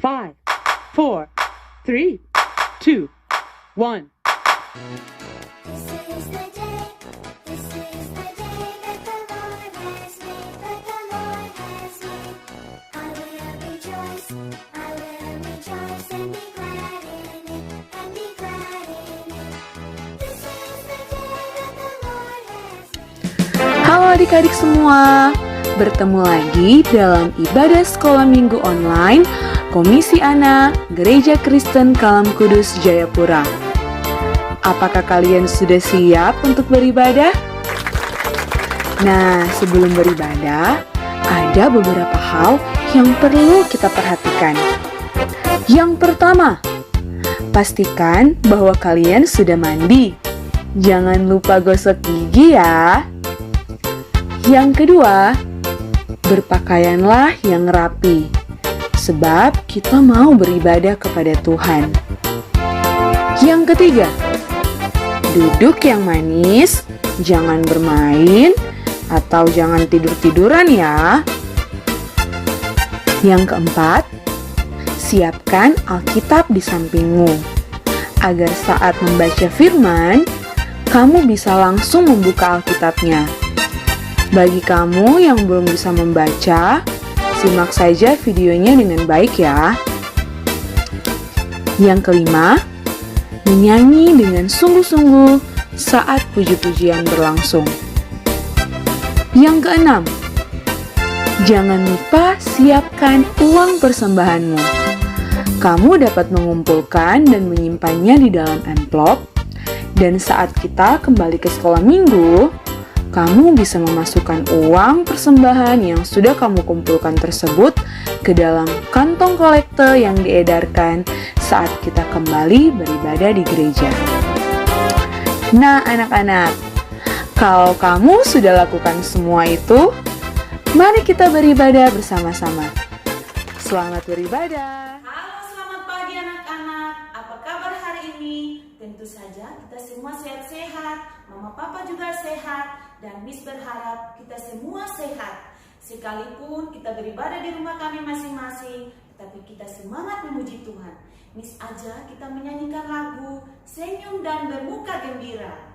5, 4, 3, 2, 1. This is the day that the Lord has made, I will rejoice and be glad in it, This is the day that the Lord has made. Halo adik-adik semua, bertemu lagi dalam ibadah sekolah minggu online Komisi Anak Gereja Kristen Kalam Kudus Jayapura. Apakah kalian sudah siap untuk beribadah? Nah, sebelum beribadah, ada beberapa hal yang perlu kita perhatikan. Yang pertama, pastikan bahwa kalian sudah mandi. Jangan lupa gosok gigi ya. Yang kedua, berpakaianlah yang rapi, sebab kita mau beribadah kepada Tuhan. Yang ketiga, duduk yang manis, jangan bermain, atau jangan tidur-tiduran ya. Yang keempat, siapkan Alkitab di sampingmu, agar saat membaca firman, kamu bisa langsung membuka Alkitabnya. Bagi kamu yang belum bisa membaca, simak saja videonya dengan baik ya. Yang kelima, menyanyi dengan sungguh-sungguh saat puji-pujian berlangsung. Yang keenam, jangan lupa siapkan uang persembahanmu. Kamu dapat mengumpulkan dan menyimpannya di dalam amplop, dan saat kita kembali ke sekolah minggu, kamu bisa memasukkan uang persembahan yang sudah kamu kumpulkan tersebut ke dalam kantong kolekte yang diedarkan saat kita kembali beribadah di gereja. Nah, anak-anak, kalau kamu sudah lakukan semua itu, mari kita beribadah bersama-sama. Selamat beribadah. Halo, selamat pagi anak-anak. Apa kabar hari ini? Tentu saja kita semua sehat-sehat. Mama papa juga sehat. Dan Miss berharap kita semua sehat. Sekalipun kita beribadah di rumah kami masing-masing, tapi kita semangat memuji Tuhan. Miss aja kita menyanyikan lagu Senyum dan Bermuka Gembira.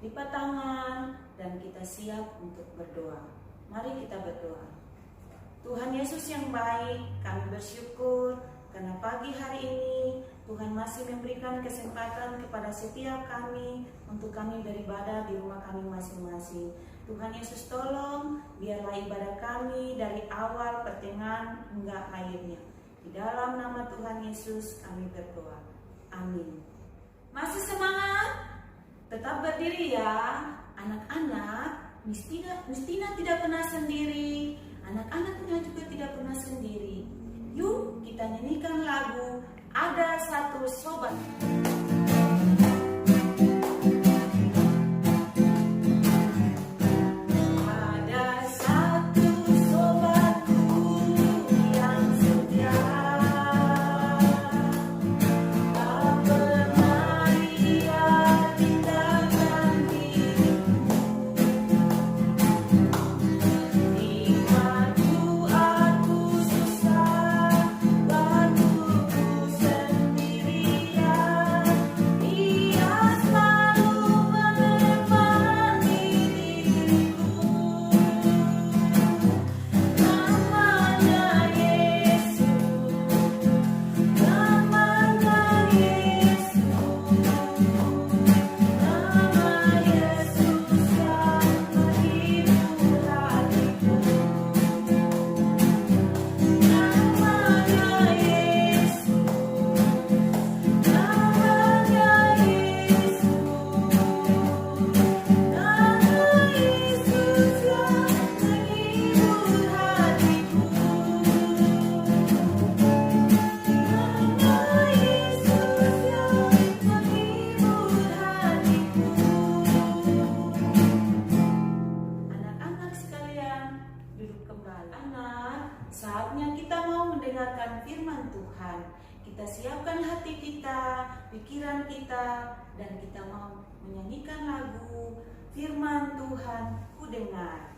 Lipat tangan dan kita siap untuk berdoa. Mari kita berdoa. Tuhan Yesus yang baik, kami bersyukur karena pagi hari ini Tuhan masih memberikan kesempatan kepada setiap kami untuk kami beribadah di rumah kami masing-masing. Tuhan Yesus tolong biarlah ibadah kami dari awal, pertengahan hingga akhirnya. Di dalam nama Tuhan Yesus kami berdoa. Amin. Masih semangat? Tetap berdiri ya, anak-anak. Miss Tina tidak pernah sendiri, anak-anaknya juga tidak pernah sendiri. Yuk kita nyanyikan lagu Ada Satu Sobat. Sendirian kita, pikiran kita, dan kita mau menyanyikan lagu Firman Tuhan Ku Dengar.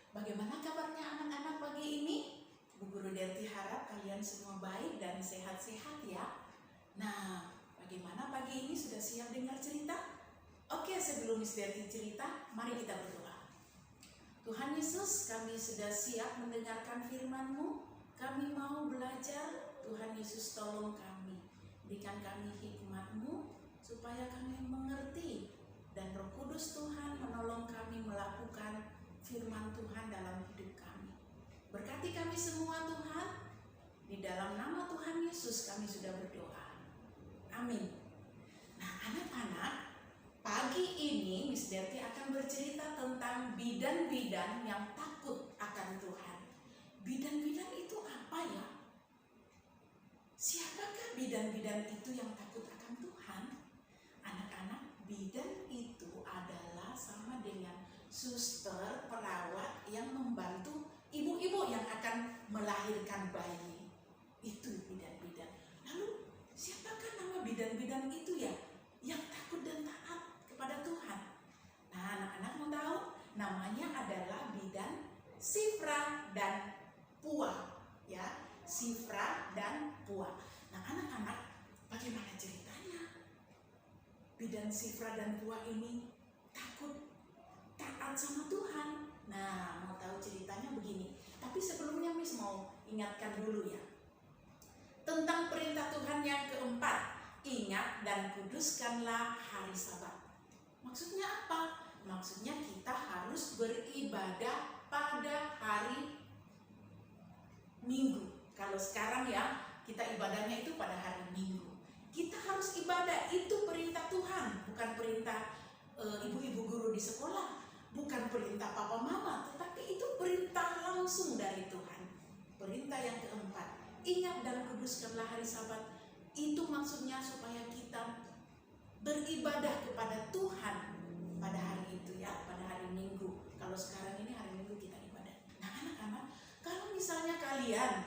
Bagaimana kabarnya anak-anak pagi ini? Bu Guru Derti harap kalian semua baik dan sehat-sehat ya. Nah, bagaimana pagi ini, sudah siap dengar cerita? Oke, sebelum Miss Derti cerita, mari kita berdoa. Tuhan Yesus, kami sudah siap mendengarkan firman-Mu. Kami mau belajar. Tuhan Yesus, tolong kami. Berikan kami hikmat-Mu supaya kami mengerti. Dan Roh Kudus Tuhan menolong kami melakukan firman Tuhan dalam hidup kami. Berkati kami semua Tuhan. Di dalam nama Tuhan Yesus kami sudah berdoa. Amin. Nah anak-anak, pagi ini Miss Derti akan bercerita tentang bidan-bidan yang takut akan Tuhan. Bidan-bidan itu apa ya? Siapakah bidan-bidan itu yang takut akan Tuhan? Anak-anak, bidan itu adalah sama dengan suster, perawat yang membantu ibu-ibu yang akan melahirkan bayi. Itu bidan-bidan. Lalu siapakah nama bidan-bidan itu ya? Yang takut dan taat kepada Tuhan. Nah anak-anak mau tahu? Namanya adalah bidan Shifra dan Pua. Ya, Shifra dan Pua. Nah anak-anak, bagaimana ceritanya? Bidan Shifra dan Pua ini takut taat sama Tuhan. Nah, mau tahu ceritanya begini. Tapi sebelumnya Miss mau ingatkan dulu ya. Tentang perintah Tuhan yang keempat. Ingat dan kuduskanlah hari Sabat. Maksudnya apa? Maksudnya kita harus beribadah pada hari Minggu. Kalau sekarang ya, kita ibadahnya itu pada hari Minggu. Kita harus ibadah, itu perintah Tuhan. Bukan perintah ibu-ibu guru di sekolah. Bukan perintah papa mama, tetapi itu perintah langsung dari Tuhan. Perintah yang keempat, ingat dan kuduskanlah hari Sabat. Itu maksudnya supaya kita beribadah kepada Tuhan pada hari itu ya, pada hari Minggu. Kalau sekarang ini hari Minggu kita ibadah. Nah anak-anak, kalau misalnya kalian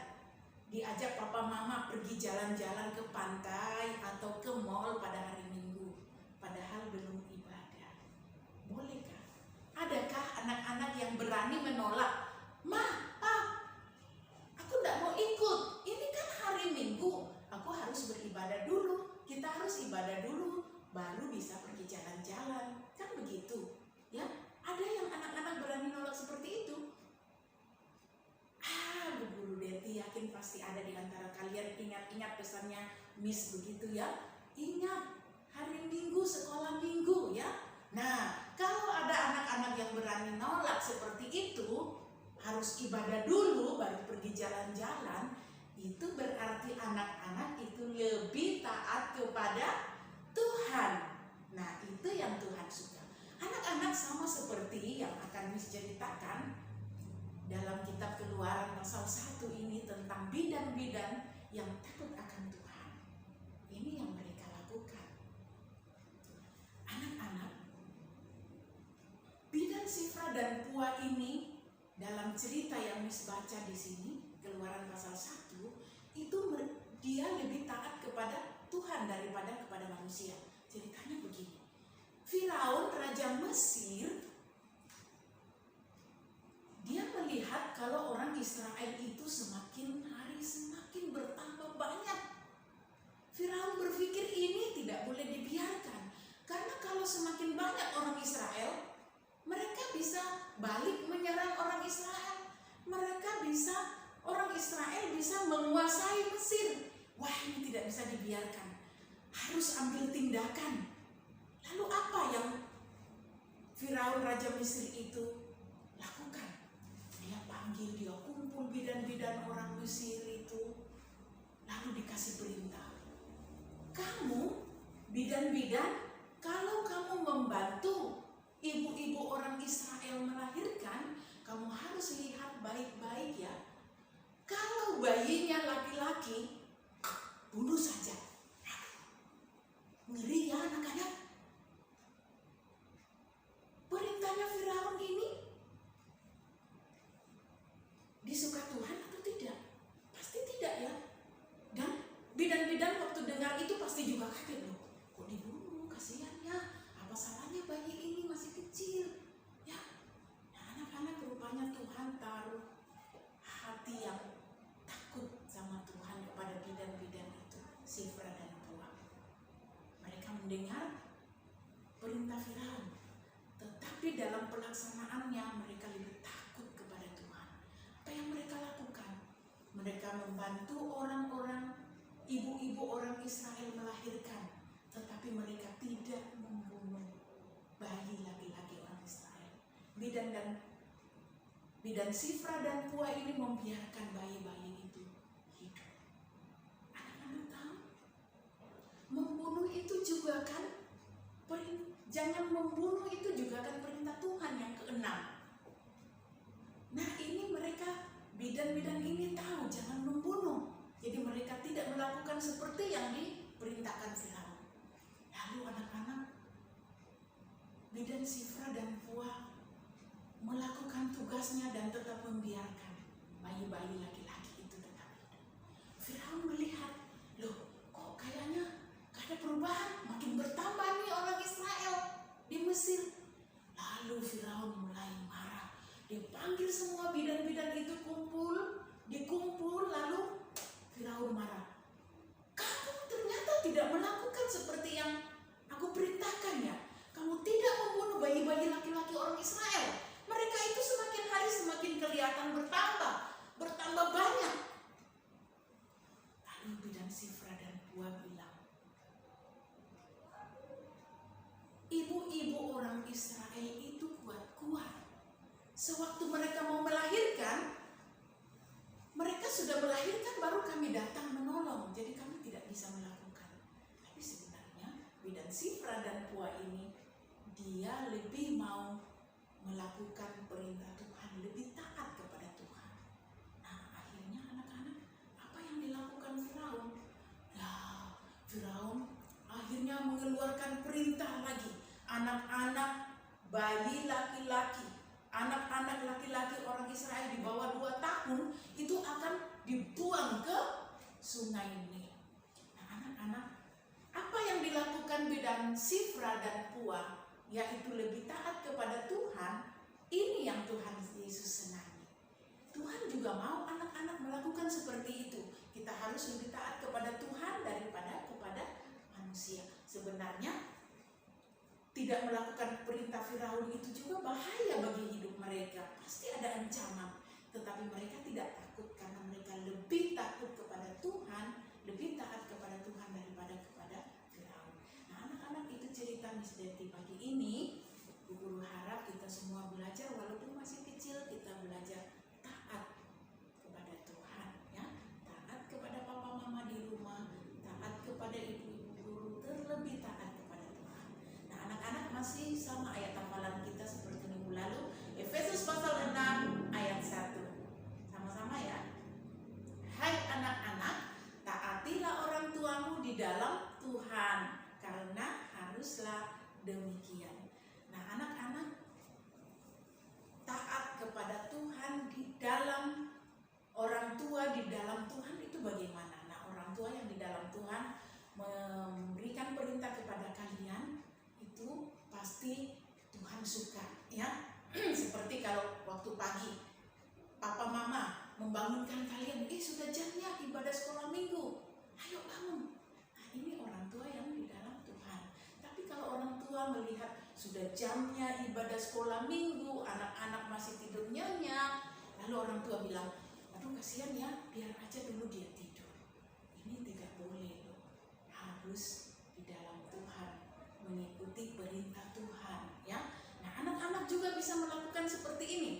diajak papa mama pergi jalan-jalan ke pantai atau ke mall pada hari Minggu, padahal belum ibadah, bolehkah? Adakah anak-anak yang berani menolak? Ma, Pa, aku tidak mau ikut. Ini kan hari Minggu. Aku harus beribadah dulu. Kita harus ibadah dulu, baru bisa pergi jalan-jalan. Kan begitu. Ya, ada yang anak-anak berani nolak seperti itu. Bu Guru Derti yakin pasti ada di antara kalian ingat-ingat pesannya Miss begitu ya. Ingat, hari Minggu, sekolah Minggu ya. Nah, kalau ada anak-anak yang berani nolak seperti itu, harus ibadah dulu baru pergi jalan-jalan, itu berarti anak-anak itu lebih taat kepada Tuhan. Nah, itu yang Tuhan suka. Anak-anak sama seperti yang akan Miss ceritakan dalam kitab Keluaran pasal 1 ini tentang bidan-bidan yang takut akan Tuhan. Ini yang mereka lakukan. Anak-anak, bidan Sifra dan Pua ini dalam cerita yang Miss baca di sini, Keluaran pasal 1, itu dia lebih taat kepada Tuhan daripada kepada manusia. Ceritanya begini. Firaun raja Mesir, dia melihat kalau orang Israel itu semakin hari semakin bertambah banyak. Firaun berpikir ini tidak boleh dibiarkan, karena kalau semakin banyak orang Israel, mereka bisa balik menyerang orang Israel. Orang Israel bisa menguasai Mesir. Wah, ini tidak bisa dibiarkan. Harus ambil tindakan. Lalu apa yang Firaun Raja Mesir itu lakukan? Dia panggil, dia kumpul bidan-bidan orang Mesir itu. Lalu dikasih perintah. Kamu, bidan-bidan, kalau kamu membantu ibu-ibu orang Israel melahirkan, kamu harus lihat baik-baik ya. Kalau bayinya laki-laki, bunuh saja. Ngeri ya anak-anak. Perintahnya Firaun ini disuka Tuhan atau tidak? Pasti tidak ya. Dan bidan-bidan waktu dengar itu pasti juga kaget loh. Kok dibunuh? Kasihan ya. Apa salahnya bayi ini masih kecil? Ya. Nah, anak-anak rupanya Tuhan taruh hati yang takut sama Tuhan kepada bidan-bidan itu, Sifra dan Pua. Mereka mendengar perintah Firaun, tetapi dalam pelaksanaannya mereka lebih takut kepada Tuhan. Apa yang mereka lakukan? Mereka membantu orang-orang, ibu-ibu orang Israel melahirkan, tetapi mereka tidak membunuh bayi laki-laki orang Israel. Bidan Sifra dan Pua ini membiarkan bayi-bayi itu hidup. Anak-anak tahu, membunuh itu juga kan jangan membunuh itu juga kan perintah Tuhan yang keenam. Nah, ini mereka bidan-bidan ini tahu jangan membunuh. Jadi mereka tidak melakukan seperti yang diperintahkan Firaun. Lalu anak-anak, bidan Sifra dan Pua melakukan tugasnya dan tetap membiarkan bayi-bayi laki-laki itu tetap hidup. Firaun melihat, loh kok kayaknya gak ada perubahan, makin bertambah nih orang Israel di Mesir. Lalu Firaun mulai marah. Dia panggil semua bidan-bidan itu dikumpul, lalu Firaun marah. Kamu ternyata tidak melakukan seperti yang aku perintahkan ya. Kamu tidak membunuh bayi-bayi laki-laki orang Israel. Mereka itu semakin hari semakin kelihatan bertambah banyak. Lalu bidan Sifra dan Pua bilang, ibu-ibu orang Israel itu kuat-kuat. Sewaktu mereka mau melahirkan, mereka sudah melahirkan baru kami datang menolong. Jadi kami tidak bisa melakukan. Tapi sebenarnya bidan Sifra dan Pua ini, dia lebih mau melakukan perintah Tuhan, lebih taat kepada Tuhan. Nah, akhirnya anak-anak, apa yang dilakukan Firaun? Nah, Firaun akhirnya mengeluarkan perintah lagi. Anak-anak bayi laki-laki, anak-anak laki-laki orang Israel di bawah 2 tahun itu akan dibuang ke sungai Nil. Nah, anak-anak, apa yang dilakukan bidan Sifra dan Pua, yaitu lebih taat kepada Tuhan, ini yang Tuhan Yesus senangi. Tuhan juga mau anak-anak melakukan seperti itu. Kita harus lebih taat kepada Tuhan daripada kepada manusia. Sebenarnya tidak melakukan perintah Firaun itu juga bahaya bagi hidup mereka. Pasti ada ancaman. Tetapi mereka tidak takut karena mereka lebih takut kepada Tuhan, lebih taat kepada Tuhan daripada kepada Firaun. Nah, anak-anak, itu cerita Miss Deti pagi ini. Bu Guru harap kita semua belajar, walaupun masih kecil, kita belajar taat kepada Tuhan, ya. Taat kepada papa mama di rumah, taat kepada ibu-ibu guru, terlebih taat kepada Tuhan. Nah, anak-anak, masih sama ayat hafalan kita seperti minggu lalu, Efesus pasal 6 ayat 1. Sama-sama ya. Hai anak-anak, taatilah orang tuamu di dalam Tuhan, karena haruslah demikian. Tuhan suka, ya. Seperti kalau waktu pagi papa mama membangunkan kalian, sudah jamnya ibadah sekolah minggu, ayo bangun. Nah, ini orang tua yang di dalam Tuhan. Tapi kalau orang tua melihat sudah jamnya ibadah sekolah minggu, anak-anak masih tidur nyenyak, lalu orang tua bilang, aduh kasihan ya, biar aja dulu dia tidur. Ini tidak boleh loh, harus di dalam Tuhan, mengikuti perintah Tuhan, ya. Nah, anak-anak juga bisa melakukan seperti ini.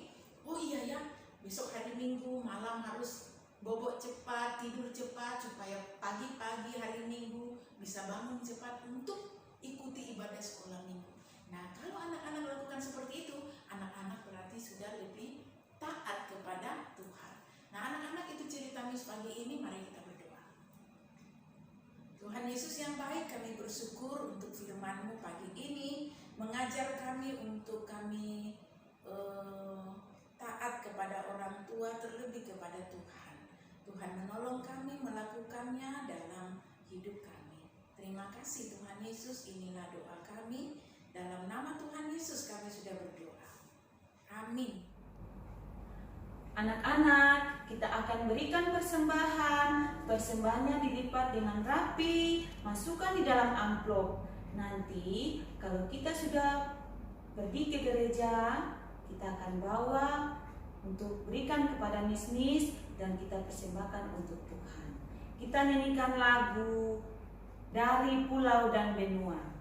Oh iya ya, besok hari Minggu malam harus bobok cepat, tidur cepat, supaya pagi-pagi hari Minggu bisa bangun cepat untuk ikuti ibadah sekolah minggu. Nah, kalau anak-anak lakukan seperti itu, anak-anak berarti sudah lebih taat kepada Tuhan. Nah, anak-anak itu cerita Miss pagi ini, mari kita berdoa. Tuhan Yesus yang baik, kami bersyukur untuk firman-Mu pagi ini, mengajar kami untuk kami taat kepada orang tua, terlebih kepada Tuhan. Tuhan menolong kami melakukannya dalam hidup kami. Terima kasih Tuhan Yesus, inilah doa kami. Dalam nama Tuhan Yesus kami sudah berdoa. Amin. Anak-anak, kita akan berikan persembahan. Persembahannya dilipat dengan rapi, masukkan di dalam amplop. Nanti kalau kita sudah pergi ke gereja, kita akan bawa untuk berikan kepada Miss dan kita persembahkan untuk Tuhan. Kita nyanyikan lagu Dari Pulau dan Benua.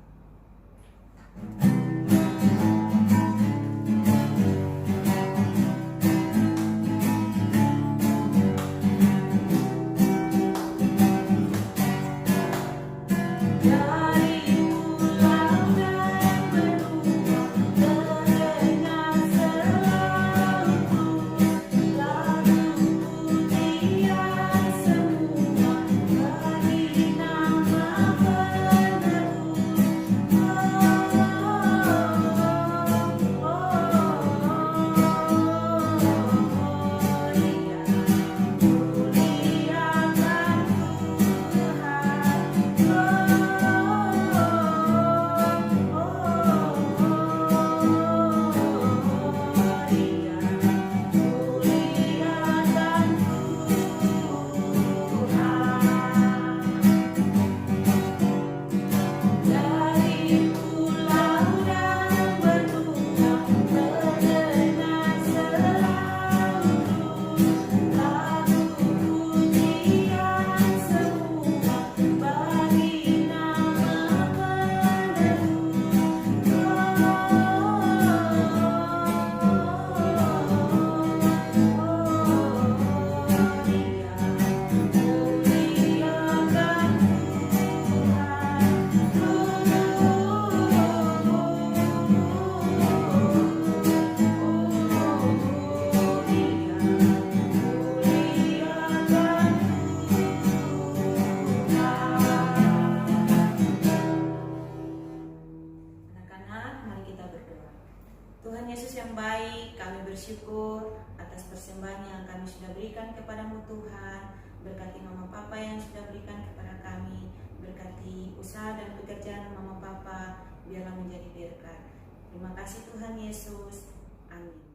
Tuhan Yesus yang baik, kami bersyukur atas persembahan yang kami sudah berikan kepadamu Tuhan. Berkati mama papa yang sudah berikan kepada kami, berkati usaha dan pekerjaan mama papa, biarlah menjadi berkat. Terima kasih Tuhan Yesus, amin.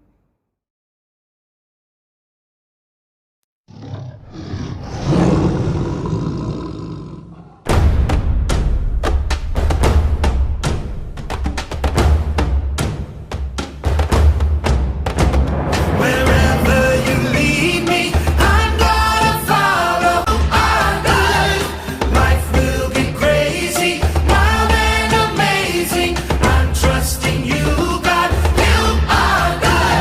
Trusting you, God, you are God.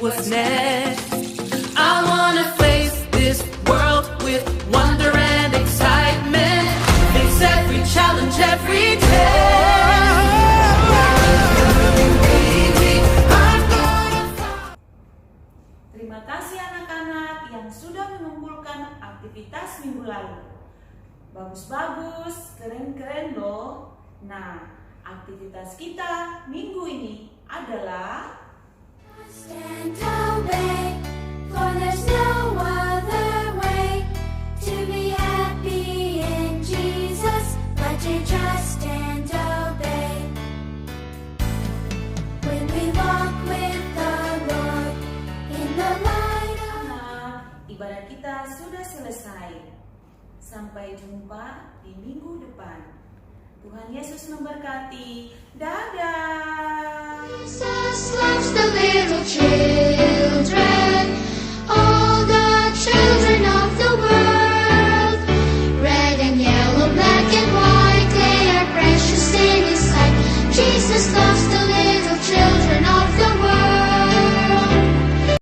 what's next. I wanna face this world with wonder and excitement. Face every challenge every day. Baby, I'm gonna fly. Terima kasih anak-anak yang sudah mengumpulkan aktivitas minggu lalu. Bagus-bagus, keren-keren loh. Nah, aktivitas kita minggu ini adalah Trust and obey, for there's no other way to be happy in Jesus but to trust and obey. When we walk with the Lord in the light of anak. Ibadah kita sudah selesai. Sampai jumpa di minggu depan. Tuhan Yesus memberkati. Dadah. Jesus loves the little children.